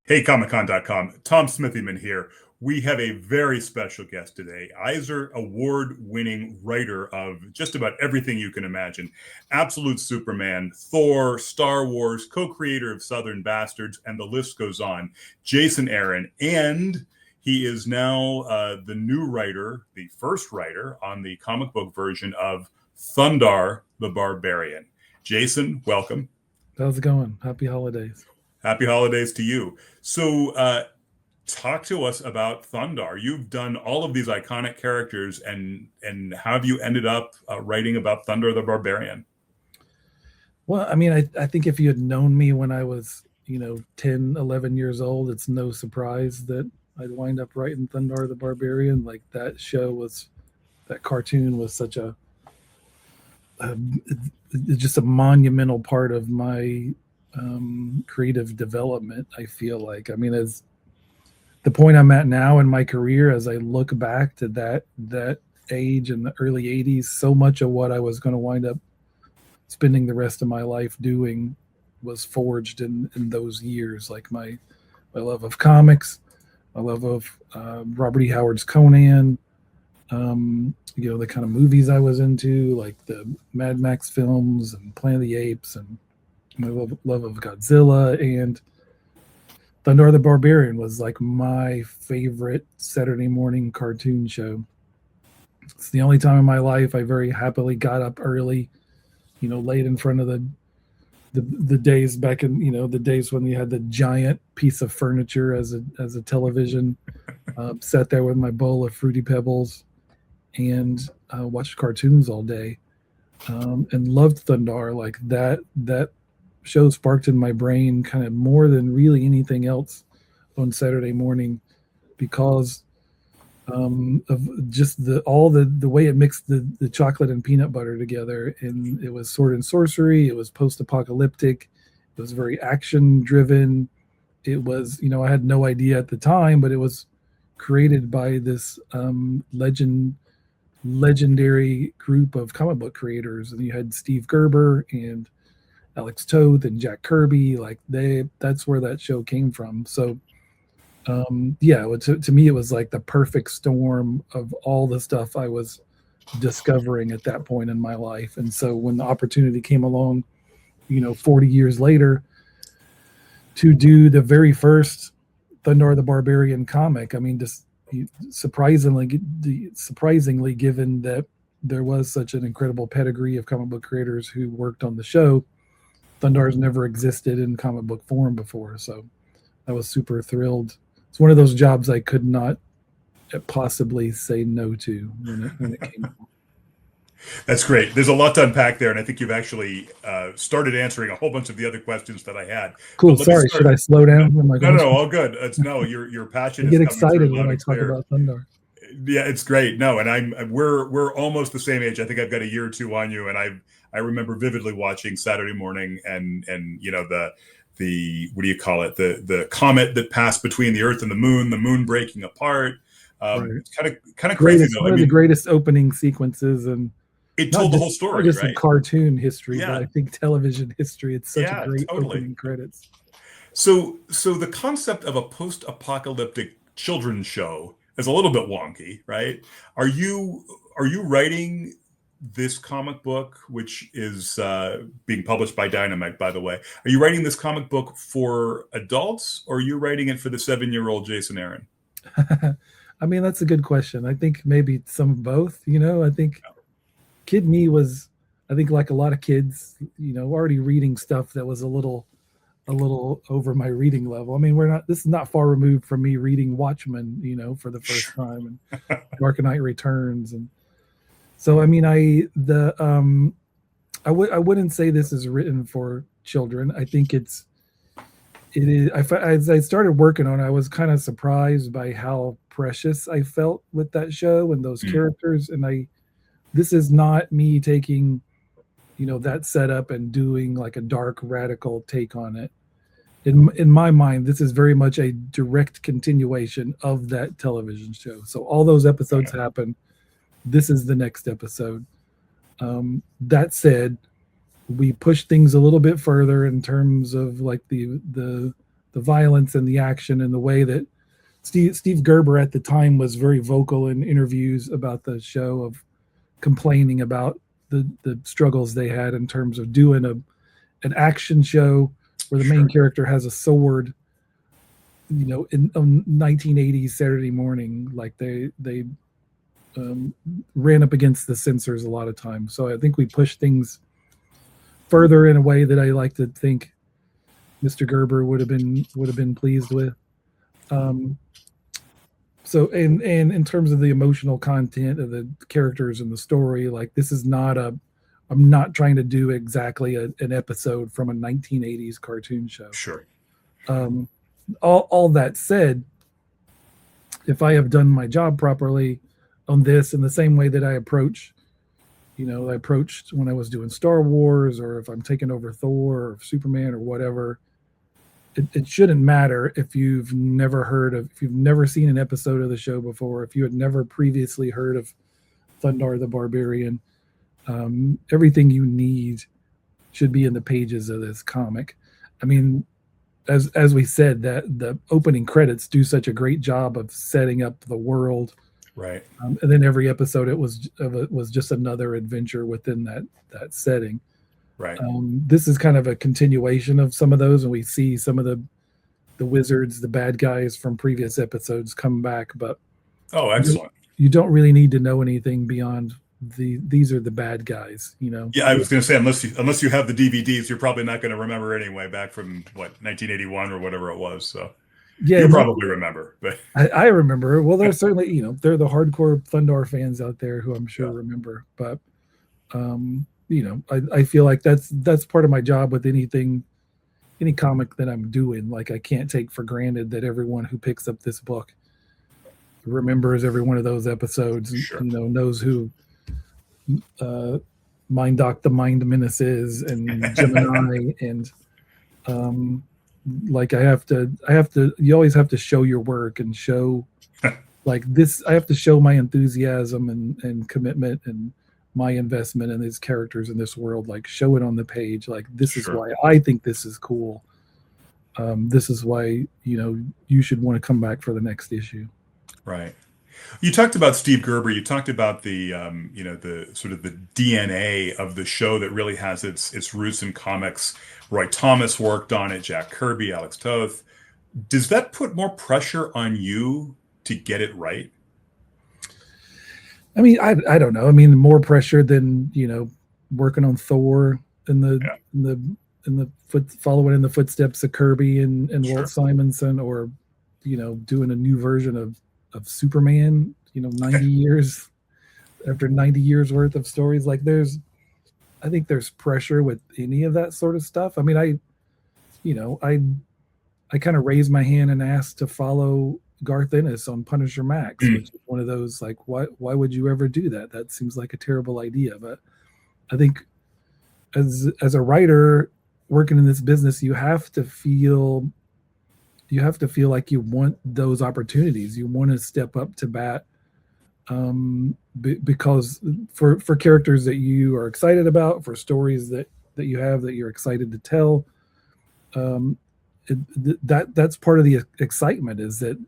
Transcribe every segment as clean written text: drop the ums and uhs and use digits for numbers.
Hey, ComicCon.com. Tom Smithyman here. We have a very special guest today. Eisner award-winning writer of just about everything you can imagine. Absolute Superman, Thor, Star Wars, co-creator of Southern Bastards, and the list goes on. Jason Aaron. And he is now the new writer, the first writer on the comic book version of Thundarr The Barbarian. Jason, welcome. How's it going? Happy holidays. Happy holidays to you. So, talk to us about Thundarr. You've done all of these iconic characters, and how have you ended up writing about Thundarr the Barbarian? Well, I mean, I think if you had known me when I was, 10, 11 years old, it's no surprise that I'd wind up writing Thundarr the Barbarian. Like that cartoon was such a just a monumental part of my creative development. I feel like, I mean, as the point I'm at now in my career, as I look back to that age in the early 80s, so much of what I was going to wind up spending the rest of my life doing was forged in those years. Like my love of comics, my love of Robert E. Howard's Conan, the kind of movies I was into, like the Mad Max films and Planet of the Apes, and my love of Godzilla. And Thundarr the Barbarian was like my favorite Saturday morning cartoon show. It's the only time in my life I very happily got up early, laid in front of the days back in, the days when you had the giant piece of furniture as a television, sat there with my bowl of Fruity Pebbles and watched cartoons all day, and loved Thundarr. Like that show sparked in my brain kind of more than really anything else on Saturday morning, because of just the way it mixed the chocolate and peanut butter together. And it was sword and sorcery, it was post-apocalyptic, it was very action driven. It was, I had no idea at the time, but it was created by this legendary group of comic book creators. And you had Steve Gerber and Alex Toth and Jack Kirby. Like that's where that show came from. So to me, it was like the perfect storm of all the stuff I was discovering at that point in my life. And so when the opportunity came along, 40 years later, to do the very first Thundarr the Barbarian comic, I mean, just surprisingly given that there was such an incredible pedigree of comic book creators who worked on the show, Thundarr's never existed in comic book form before. So I was super thrilled. It's one of those jobs I could not possibly say no to when it came along. That's great. There's a lot to unpack there, and I think you've actually started answering a whole bunch of the other questions that I had. Cool. Sorry, should I slow down? No, all good. Your passion. I get excited when I talk about Thundarr. Yeah, it's great. No, and we're almost the same age. I think I've got a year or two on you, and I remember vividly watching Saturday morning and the what do you call it? The comet that passed between the Earth and the moon breaking apart. Right. It's kind of crazy though. One of the greatest opening sequences, and it told the whole story. Not just right? in cartoon history, but I think television history. It's such a great opening credits. So the concept of a post-apocalyptic children's show is a little bit wonky, right? Are you writing this comic book, which is being published by Dynamite, by the way? Are you writing this comic book for adults, or are you writing it for the 7-year-old Jason Aaron? I mean, that's a good question. I think maybe some of both. I think kid me was, like a lot of kids, already reading stuff that was a little over my reading level. I mean, this is not far removed from me reading Watchmen, for the first time, and Dark Knight Returns. And so, I mean, I wouldn't say this is written for children. I think it is. As I started working on it, I was kind of surprised by how precious I felt with that show and those characters. And this is not me taking, that setup and doing like a dark, radical take on it. In my mind, this is very much a direct continuation of that television show. So all those episodes happen. This is the next episode. That said, we push things a little bit further in terms of like the violence and the action and the way that Steve Gerber at the time was very vocal in interviews about the show, of complaining about the struggles they had in terms of doing an action show where the main character has a sword, in 1980s Saturday morning. Like they ran up against the censors a lot of times. So I think we pushed things further in a way that I like to think Mr. Gerber would have been pleased with. So and in terms of the emotional content of the characters and the story, like this is not I'm not trying to do exactly an episode from a 1980s cartoon show. Sure. All that said, if I have done my job properly on this, in the same way that I approached when I was doing Star Wars, or if I'm taking over Thor or Superman or whatever, it shouldn't matter if you've never seen an episode of the show before, if you had never previously heard of Thundarr the Barbarian. Everything you need should be in the pages of this comic. I mean, as we said, that the opening credits do such a great job of setting up the world, right? And then every episode it was just another adventure within that setting. Right. This is kind of a continuation of some of those, and we see some of the wizards, the bad guys from previous episodes come back. But excellent! You don't really need to know anything beyond these are the bad guys. Yeah, I was going to say, unless you have the DVDs, you're probably not going to remember anyway. Back from 1981 or whatever it was. So yeah, you probably remember. But I remember. Well, there's certainly they're the hardcore Thundarr fans out there who I'm sure remember. But I feel like that's part of my job with any comic that I'm doing. Like, I can't take for granted that everyone who picks up this book remembers every one of those episodes. Sure. Knows who Mindoc the Mind Menace is, and Gemini, and like I have to. You always have to show your work and show like this. I have to show my enthusiasm and commitment and my investment in these characters in this world. Like, show it on the page. Like, this is why I think this is cool. This is why you should want to come back for the next issue. Right. You talked about Steve Gerber. You talked about the the sort of the DNA of the show that really has its roots in comics. Roy Thomas worked on it. Jack Kirby, Alex Toth. Does that put more pressure on you to get it right? I mean, I don't know. I mean, more pressure than working on Thor following in the footsteps of Kirby and Walt Simonson, or doing a new version of Superman. 90 years after 90 years worth of stories. Like, I think there's pressure with any of that sort of stuff. I mean, I kind of raised my hand and asked to follow Garth Ennis on Punisher Max, which is one of those, like, why would you ever do that? That seems like a terrible idea. But I think as a writer working in this business, you have to feel like you want those opportunities. You want to step up to bat, because for characters that you are excited about, for stories that you have that you're excited to tell, that's part of the excitement, is that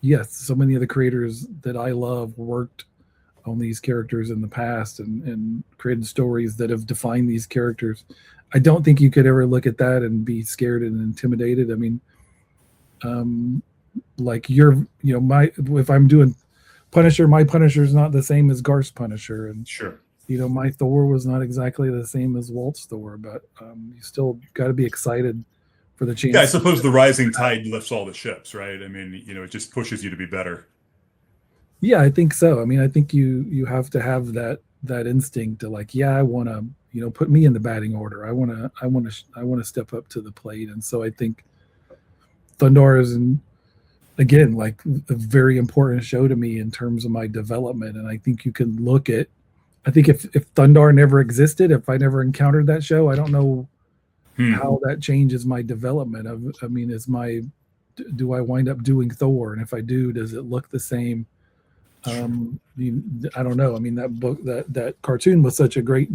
yes, so many of the creators that I love worked on these characters in the past and created stories that have defined these characters. I don't think you could ever look at that and be scared and intimidated. I mean, like if I'm doing Punisher, my Punisher is not the same as Garth's Punisher, and my Thor was not exactly the same as Walt's Thor, but you still got to be excited for the chance. Yeah, I suppose the rising tide lifts all the ships, right? I mean, it just pushes you to be better. Yeah, I think so. I mean, I think you have to have that instinct to, like, I want to, put me in the batting order. I want to step up to the plate, and so I think Thundarr is, again, like, a very important show to me in terms of my development. And I think you can look at, I think if Thundarr never existed, if I never encountered that show, I don't know how that changes my development. I mean, do I wind up doing Thor? And if I do, does it look the same? I don't know. I mean, that book, that cartoon was such a great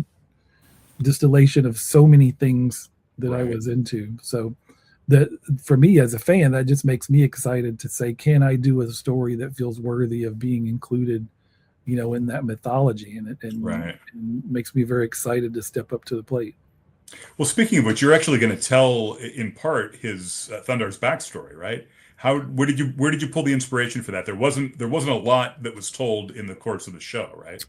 distillation of so many things that I was into. So that for me as a fan, that just makes me excited to say, can I do a story that feels worthy of being included, in that mythology, and makes me very excited to step up to the plate. Well, speaking of which, you're actually going to tell in part his Thundarr's backstory, right? Where did you pull the inspiration for that? There wasn't a lot that was told in the course of the show, right?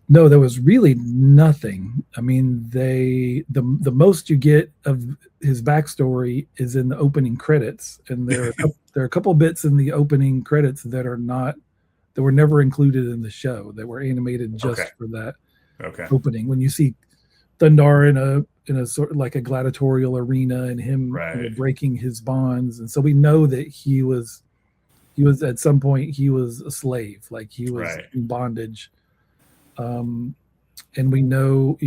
No, there was really nothing. I mean, the most you get of his backstory is in the opening credits, and there are a couple bits in the opening credits that were never included in the show, that were animated just Okay. for that Okay. opening. When you see Thundarr in a sort of like a gladiatorial arena, and him Right. breaking his bonds, and so we know that he was at some point he was a slave, like he was Right. in bondage. And we know,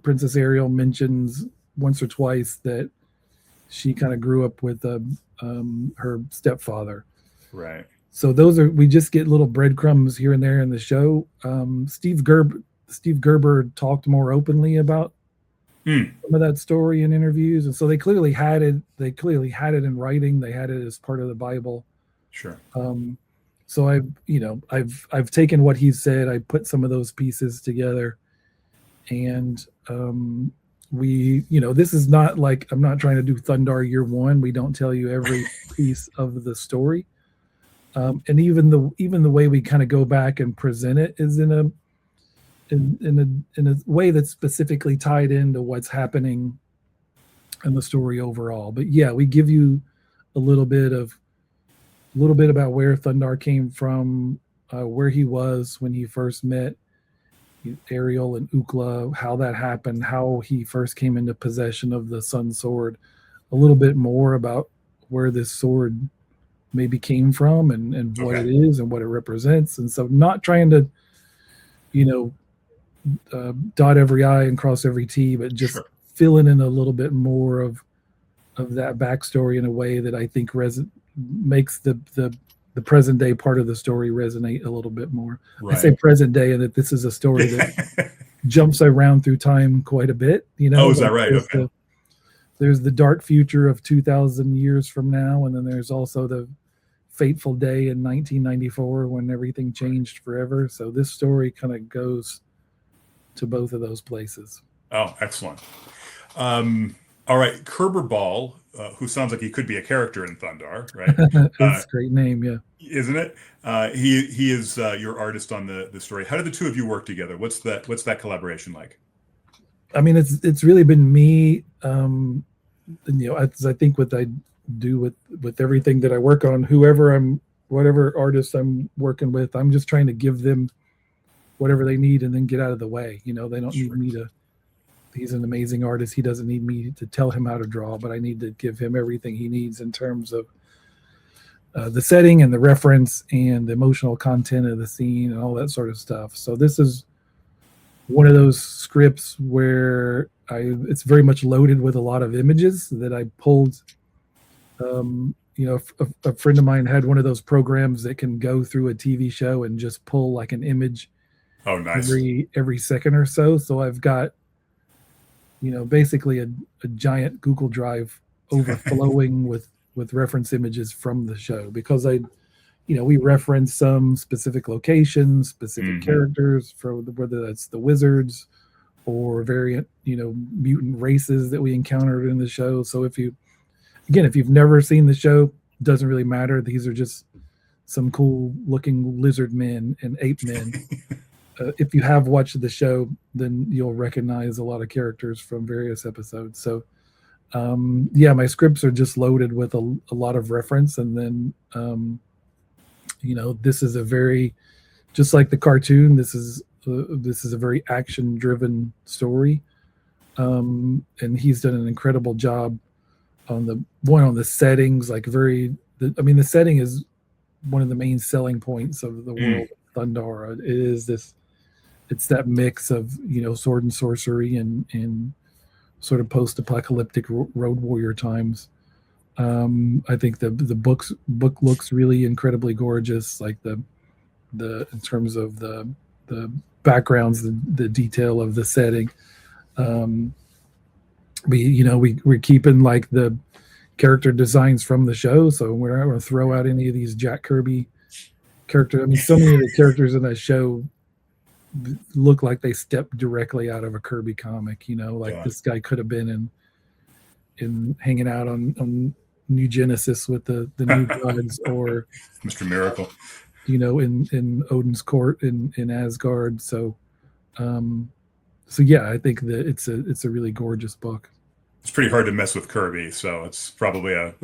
Princess Ariel mentions once or twice that she kind of grew up with her stepfather. Right. So we just get little breadcrumbs here and there in the show. Steve Gerber talked more openly about Hmm. some of that story in interviews, and so they clearly had it. They clearly had it in writing. They had it as part of the Bible. Sure. So I've taken what he said. I put some of those pieces together, and this is not like, I'm not trying to do Thundarr year one. We don't tell you every piece of the story, and even the way we kind of go back and present it is in a way that's specifically tied into what's happening in the story overall. But yeah, we give you a little bit about where Thundarr came from, where he was when he first met Ariel and Ukla, how that happened, how he first came into possession of the Sunsword, a little bit more about where this sword maybe came from, and what Okay. it is and what it represents. And so, not trying to, dot every I and cross every T, but just Sure. filling in a little bit more of that backstory in a way that I think makes the present day part of the story resonate a little bit more. I say Right. present day, and that this is a story that jumps around through time quite a bit. Oh, is that Like right? Okay. there's the dark future of 2,000 years from now, and then there's also the fateful day in 1994 when everything changed forever. So this story kind of goes to both of those places. Oh, excellent. All right, Kerber Ball, who sounds like he could be a character in Thundarr, right? It's a great name, yeah. Isn't it? He is your artist on the story. How did the two of you work together? What's that collaboration like? I mean, it's really been me. As I think what I do with everything that I work on, whatever artist I'm working with, I'm just trying to give them whatever they need and then get out of the way. They don't need Sure. me to. He's an amazing artist. He doesn't need me to tell him how to draw, but I need to give him everything he needs in terms of the setting and the reference and the emotional content of the scene and all that sort of stuff. So this is one of those scripts where it's very much loaded with a lot of images that I pulled. A friend of mine had one of those programs that can go through a TV show and just pull like an image Oh, nice. every second or so. So I've got basically a giant Google Drive overflowing with reference images from the show, because we reference some specific locations, specific characters, for whether that's the wizards or variant, mutant races that we encountered in the show. So if you've never seen the show, it doesn't really matter. These are just some cool looking lizard men and ape men. If you have watched the show, then you'll recognize a lot of characters from various episodes. So, my scripts are just loaded with a lot of reference. And then, this is just like the cartoon, this is a very action-driven story. And he's done an incredible job on the settings, the setting is one of the main selling points of the world of Thundarr. It's that mix of sword and sorcery and sort of post-apocalyptic road warrior times. I think the book looks really incredibly gorgeous, like the in terms of the backgrounds, the detail of the setting. we're keeping like the character designs from the show, so we're not going to throw out any of these Jack Kirby characters. I mean, so many of the characters in that show look like they stepped directly out of a Kirby comic. Like this guy could have been in hanging out on New Genesis with the New Gods, or Mr. Miracle, in Odin's court in Asgard. So yeah, I think that it's a really gorgeous book. It's pretty hard to mess with Kirby, so it's probably a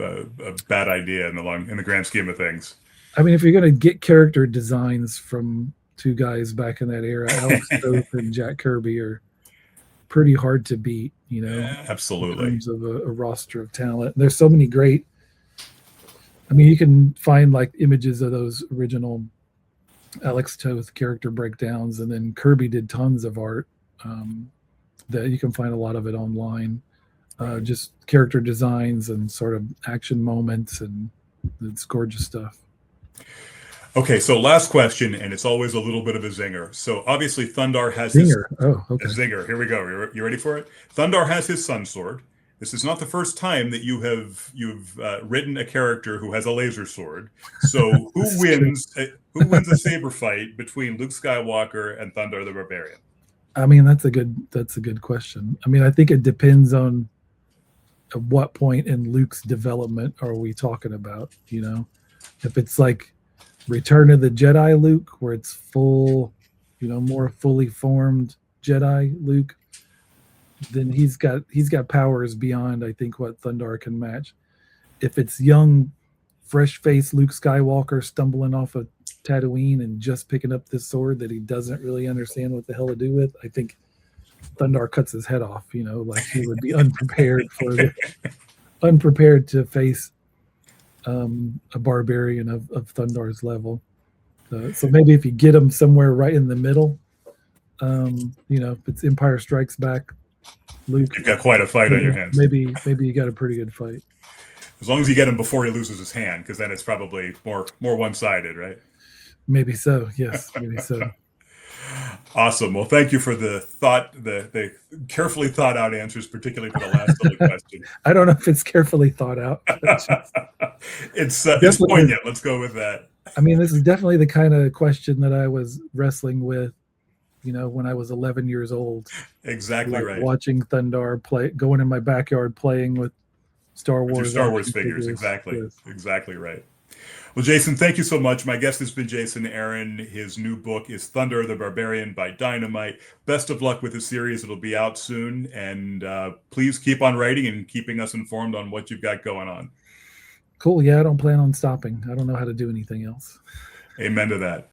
bad idea in the grand scheme of things. I mean, if you're going to get character designs from two guys back in that era, Alex Toth and Jack Kirby are pretty hard to beat, Absolutely. in terms of a roster of talent. There's so many great. I mean, you can find like images of those original Alex Toth character breakdowns, and then Kirby did tons of art that you can find a lot of it online. Just character designs and sort of action moments, and it's gorgeous stuff. Okay, so last question, and it's always a little bit of a zinger. So obviously Thundarr has zinger. A zinger. Here we go. You ready for it? Thundarr has his Sunsword. This is not the first time that you've written a character who has a laser sword. So who wins? Who wins a saber fight between Luke Skywalker and Thundarr the Barbarian? I mean, that's a good question. I mean, I think it depends on at what point in Luke's development are we talking about. If it's like Return of the Jedi Luke, where it's full, more fully formed Jedi Luke, then he's got powers beyond, I think, what Thundarr can match. If it's young, fresh-faced Luke Skywalker stumbling off of Tatooine and just picking up this sword that he doesn't really understand what the hell to do with, I think Thundarr cuts his head off. Like he would be unprepared to face a barbarian of Thundarr's level. So maybe if you get him somewhere right in the middle, if it's Empire Strikes Back, Luke, you've got quite a fight on your hands. Maybe you got a pretty good fight. As long as you get him before he loses his hand, because then it's probably more one-sided, right? Maybe so. Yes, maybe so. Awesome. Well, thank you for the carefully thought out answers, particularly for the last little question. I don't know if it's carefully thought out. It's poignant. Let's go with that. I mean, this is definitely the kind of question that I was wrestling with, when I was 11 years old. Exactly right. Watching Thundarr going in my backyard playing with Star Wars. Star Wars figures. Exactly. Yes. Exactly right. Well, Jason, thank you so much. My guest has been Jason Aaron. His new book is Thundarr the Barbarian by Dynamite. Best of luck with the series. It'll be out soon. And please keep on writing and keeping us informed on what you've got going on. Cool. Yeah, I don't plan on stopping. I don't know how to do anything else. Amen to that.